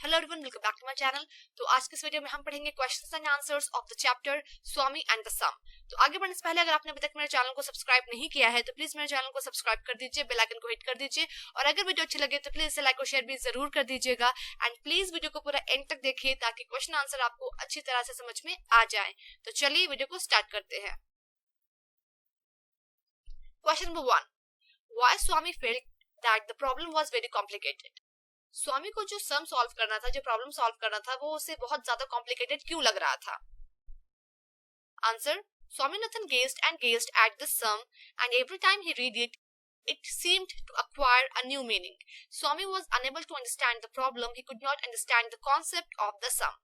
Hello everyone, welcome back to my channel. तो आज के इस वीडियो में हम पढ़ेंगे questions and answers of the chapter Swami and the sum. तो आगे बढ़ने से पहले अगर आपने अभी तक मेरे चैनल को सब्सक्राइब नहीं किया है तो प्लीज मेरे चैनल को सब्सक्राइब कर दीजिए, बेल आइकन को हिट कर दीजिए और अगर वीडियो अच्छी लगे तो प्लीज इसे लाइक और शेयर भी जरूर कर दीजिएगा। एंड प्लीज वीडियो को पूरा एंड तक देखिए ताकि क्वेश्चन आंसर आपको अच्छी तरह से समझ में आ जाए। तो चलिए वीडियो को स्टार्ट करते हैं। Question number 1, why Swami felt that the problem was very complicated. Swami को जो सम सॉल्व करना था, जो प्रॉब्लम सॉल्व करना था, वो उसे बहुत ज्यादा कॉम्प्लिकेटेड क्यों लग रहा था? Answer, Swaminathan gazed at the sum and every time he read it, it seemed to acquire a new meaning. Swami was unable to understand the problem. He could not understand the concept of the sum.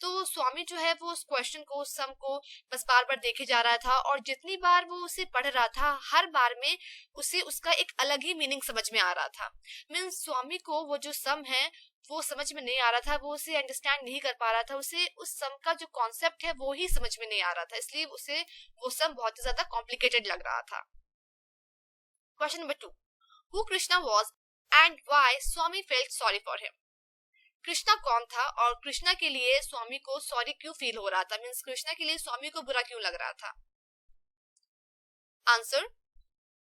तो स्वामी जो है वो उस question को, उस सम को बस बार बार देखे जा रहा था और जितनी बार वो उसे पढ़ रहा था हर बार में उसे उसका एक अलग ही मीनिंग समझ में आ रहा था। मीन्स स्वामी को वो जो सम है वो समझ में नहीं आ रहा था, वो उसे अंडरस्टैंड नहीं कर पा रहा था, उसे उस सम का जो कॉन्सेप्ट है वो ही समझ में नहीं आ रहा था, इसलिए उसे वो सम बहुत ही ज्यादा कॉम्प्लिकेटेड लग रहा था। Question number 2, who Krishna was and why Swami felt sorry for him. Krishna कौन था और कृष्णा के लिए स्वामी को सॉरी क्यों फील हो रहा था? मींस कृष्णा के लिए स्वामी को बुरा क्यों लग रहा था? Answer,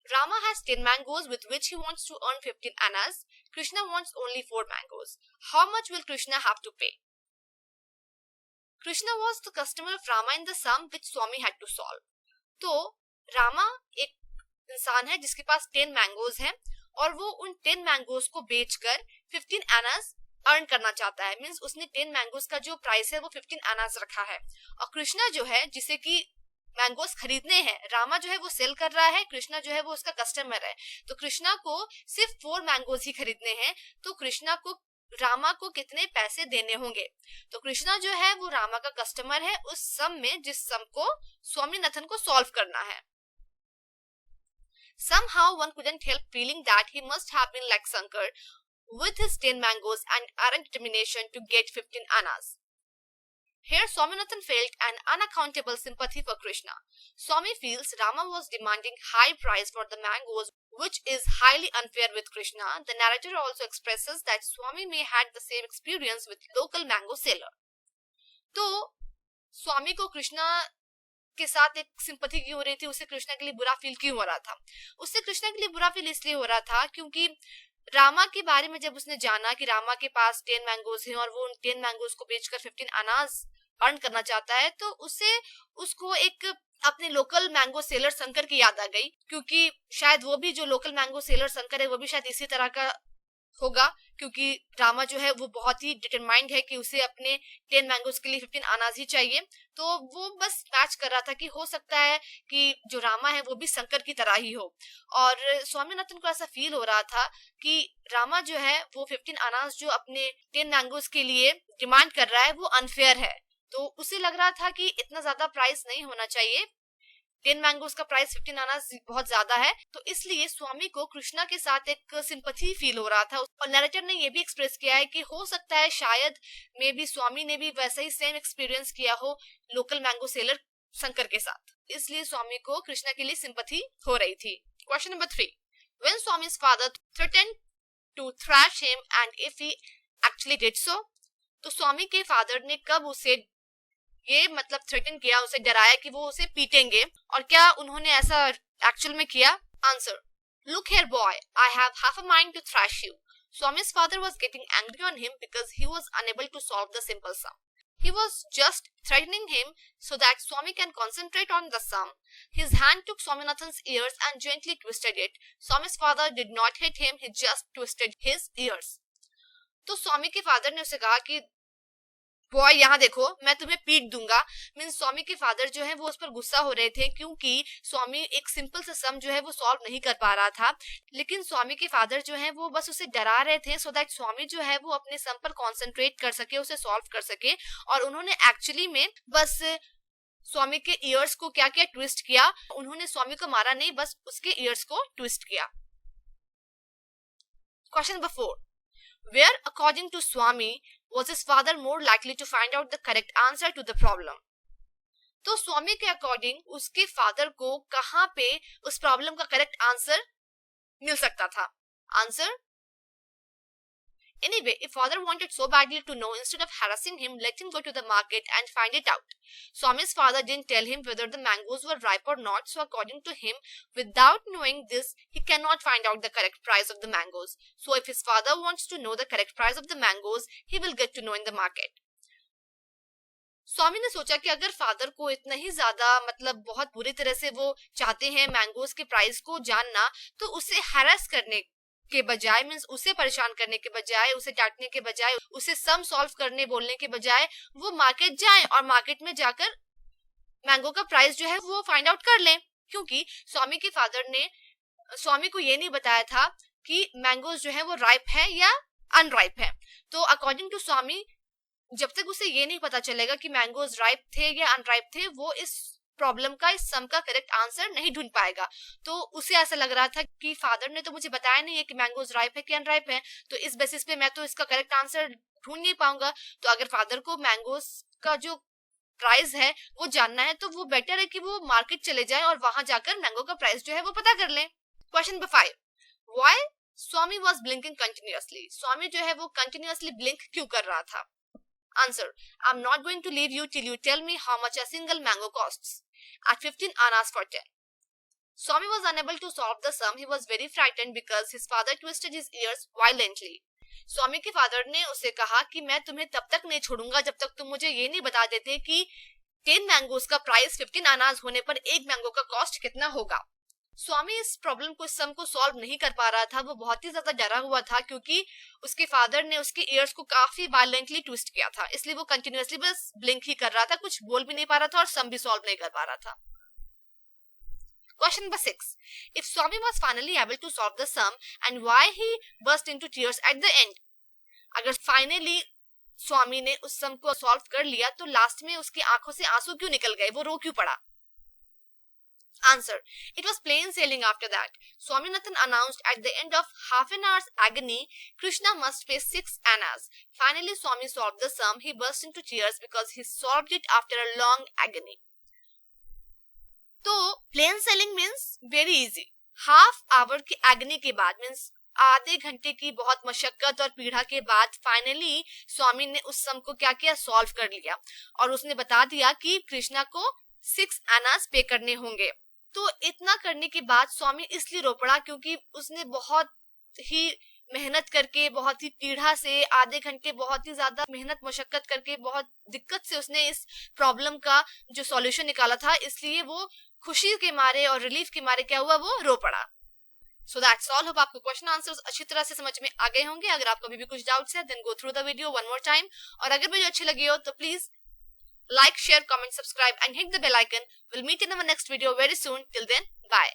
Rama has 10 mangoes with which he wants to earn 15 annas. Krishna wants only 4 mangoes. How much will Krishna have to pay? Krishna was the customer of Rama in the sum which Swami had to solve. तो रामा एक इंसान है जिसके पास 10 mangoes हैं और वो उन 10 mangoes को बेचकर 15 एनास अर्न करना चाहता है। मींस उसने 10 मैंगोज का जो प्राइस है वो 15 एनास रखा है और कृष्णा जो है जिसे कि मैंगोज खरीदने हैं, रामा जो है वो सेल कर रहा है, कृष्णा जो है वो उसका कस्टमर है। तो कृष्णा को सिर्फ 4 मैंगोज ही खरीदने हैं, तो कृष्णा को रामा को कितने पैसे देने होंगे? तो कृष्णा जो है वो रामा का कस्टमर है उस सम में जिस सम को स्वामीनाथन को सॉल्व करना है। Somehow one couldn't help feeling that he must have been like Shankar with his 10 mangoes and ardent determination to get 15 annas. Here Swaminathan felt an unaccountable sympathy for Krishna. Swami feels Rama was demanding high price for the mangoes, which is highly unfair with Krishna. The narrator also expresses that Swami may had the same experience with local mango seller. तो स्वामी को कृष्णा के साथ एक sympathy क्यों हो रही थी, उसे कृष्णा के लिए बुरा फील क्यों हो रहा था? उससे कृष्णा के लिए बुरा फील इसलिए हो रहा था क्योंकि रामा के बारे में जब उसने जाना कि रामा के पास 10 मैंगोज हैं और वो उन 10 मैंगोज को बेचकर 15 अनाज अर्न करना चाहता है, तो उसको एक अपने लोकल मैंगो सेलर शंकर की याद आ गई, क्योंकि शायद वो भी जो लोकल मैंगो सेलर शंकर है वो भी शायद इसी तरह का होगा, क्योंकि रामा जो है वो बहुत ही डिटरमाइंड है कि उसे अपने 10 मैंगोज के लिए 15 अनाज ही चाहिए। तो वो बस मैच कर रहा था कि हो सकता है कि जो रामा है वो भी शंकर की तरह ही हो, और स्वामीनाथन को ऐसा फील हो रहा था कि रामा जो है वो 15 अनाज जो अपने 10 मैंगोज के लिए डिमांड कर रहा है वो अनफेयर है। तो उसे लग रहा था कि इतना ज्यादा प्राइस नहीं होना चाहिए, 10 मैंगोज का प्राइस 15 आना बहुत ज्यादा है। तो इसलिए स्वामी को कृष्णा के साथ एक सिंपैथी फील हो रहा था और नैरेटर ने ये भी एक्सप्रेस किया है कि हो सकता है शायद मे बी स्वामी ने भी वैसा ही सेम एक्सपीरियंस किया हो लोकल मैंगो सेलर शंकर के साथ, इसलिए स्वामी को कृष्णा के लिए सिंपैथी हो रही थी। Question number 3, when Swami's father threatened to thrash him and if he actually did so, तो स्वामी के फादर ने कब उसे ये मतलब थ्रेटन किया, उसे डराया कि वो उसे पीटेंगे, और क्या उन्होंने ऐसा एक्चुअल में किया? Answer, look here boy, I have half a mind to thrash you. Swami's father was getting angry on him because he was unable to solve the simple sum. He was just threatening him so that Swami can concentrate on the sum. His hand took Swaminathan's ears and gently twisted it. Swami's father did not hit him, he just twisted his ears. तो स्वामी के father ने उसे कहा कि boy यहाँ देखो, मैं तुम्हें पीट दूंगा। मीन्स स्वामी के फादर जो है वो उस पर गुस्सा हो रहे थे क्योंकि स्वामी एक सिंपल सा सम जो है वो सॉल्व नहीं कर पा रहा था, लेकिन स्वामी के फादर जो है वो बस उसे डरा रहे थे सो दैट स्वामी जो है वो अपने सम पर कॉन्सेंट्रेट कर सके, उसे सॉल्व कर सके। और उन्होंने एक्चुअली में बस स्वामी के ईयर्स को क्या किया, ट्विस्ट किया। उन्होंने स्वामी को मारा नहीं, बस उसके ईयर्स को ट्विस्ट किया। Question number 4, where according to Swami was his father more likely to find out the correct answer to the problem? तो स्वामी के अकॉर्डिंग उसके फादर को कहां पे उस प्रॉब्लम का करेक्ट आंसर मिल सकता था? Answer, Anyway, if father wanted so badly to know, instead of harassing him, let him go to the market and find it out. Swami's father didn't tell him whether the mangoes were ripe or not, so according to him, without knowing this, he cannot find out the correct price of the mangoes. So if his father wants to know the correct price of the mangoes, he will get to know in the market. स्वामी ने सोचा कि अगर father को इतना ही ज्यादा मतलब बहुत बुरी तरह से वो चाहते हैं मैंगोज के प्राइस को जानना, तो उसे हैरेस करने के बजाय, मींस उसे परेशान करने के बजाय, उसे डांटने के बजाय, उसे सम सॉल्व करने बोलने के बजाय वो मार्केट जाए और मार्केट में जाकर मैंगो का प्राइस जो है वो फाइंड आउट कर लें। क्योंकि स्वामी के फादर ने स्वामी को ये नहीं बताया था कि मैंगोज जो है वो राइप है या अनराइप है। तो अकॉर्डिंग टू स्वामी, जब तक उसे ये नहीं पता चलेगा कि मैंगोज राइप थे या अनराइप थे, वो इस प्रॉब्लम का, इस सम का करेक्ट आंसर नहीं ढूंढ पाएगा। तो उसे ऐसा लग रहा था कि फादर ने तो मुझे बताया नहीं है कि मैंगोज राइप है कि अनराइप है, तो इस बेसिस पे मैं तो इसका करेक्ट आंसर ढूंढ नहीं पाऊंगा। तो अगर फादर को मैंगोज का जो प्राइस है वो जानना है, तो वो बेटर है कि वो मार्केट चले जाए और वहां जाकर मैंगो का प्राइस जो है वो पता कर लें। Question number 5, why Swami was blinking continuously. Swami जो है वो कंटिन्यूअसली ब्लिंक क्यों कर रहा था? Answer: I'm not going to leave you till you tell me how much a single mango costs. At 15 annas for 10. Swami was unable to solve the sum. He was very frightened because his father twisted his ears violently. स्वामी के father ने उसे कहा कि मैं तुम्हें तब तक नहीं छोड़ूंगा जब तक तुम मुझे ये नहीं बता देते कि 10 मैंगोज का प्राइस 15 अनाज होने पर एक मैंगो का कॉस्ट कितना होगा। स्वामी इस प्रॉब्लम को, इस सम को सॉल्व नहीं कर पा रहा था। वो बहुत ही ज्यादा डरा हुआ था क्योंकि उसके फादर ने उसके ईयर्स को काफी वायलेंटली ट्विस्ट किया था, इसलिए वो कंटिन्यूअसली बस ब्लिंक ही कर रहा था, कुछ बोल भी नहीं पा रहा था और सम भी सॉल्व नहीं कर पा रहा था। Question number 6, if Swami was finally able to solve the sum and why he burst into tears at the end. अगर फाइनली स्वामी ने उस सम को सॉल्व कर लिया तो लास्ट में उसकी आंखों से आंसू क्यों निकल गए, वो रो क्यों पड़ा? Answer: It was plain sailing after that. Swaminathan announced at the end of half an hour's agony, Krishna must pay 6 annas. Finally, Swami solved the sum. He burst into tears because he solved it after a long agony. तो plain sailing means very easy. Half hour की agony के बाद means आधे घंटे की बहुत मशक्कत और पीड़ा के बाद फाइनली स्वामी ने उस सम को क्या किया, सॉल्व कर लिया और उसने बता दिया कि कृष्णा को 6 आनास पे करने होंगे। तो इतना करने के बाद स्वामी इसलिए रो पड़ा क्योंकि उसने बहुत ही मेहनत करके, बहुत ही पीड़ा से, आधे घंटे बहुत ही ज्यादा मेहनत मशक्कत करके, बहुत दिक्कत से उसने इस प्रॉब्लम का जो सॉल्यूशन निकाला था, इसलिए वो खुशी के मारे और रिलीफ के मारे क्या हुआ, वो रो पड़ा। So that's all. होप आपको क्वेश्चन आंसर्स अच्छी तरह से समझ में आ गए होंगे। अगर आपको अभी भी कुछ डाउट्स है then go through the video one more time, और अगर वीडियो अच्छी लगी हो तो please like, share, comment, subscribe and hit the bell icon. We'll meet in our next video very soon. Till then, bye.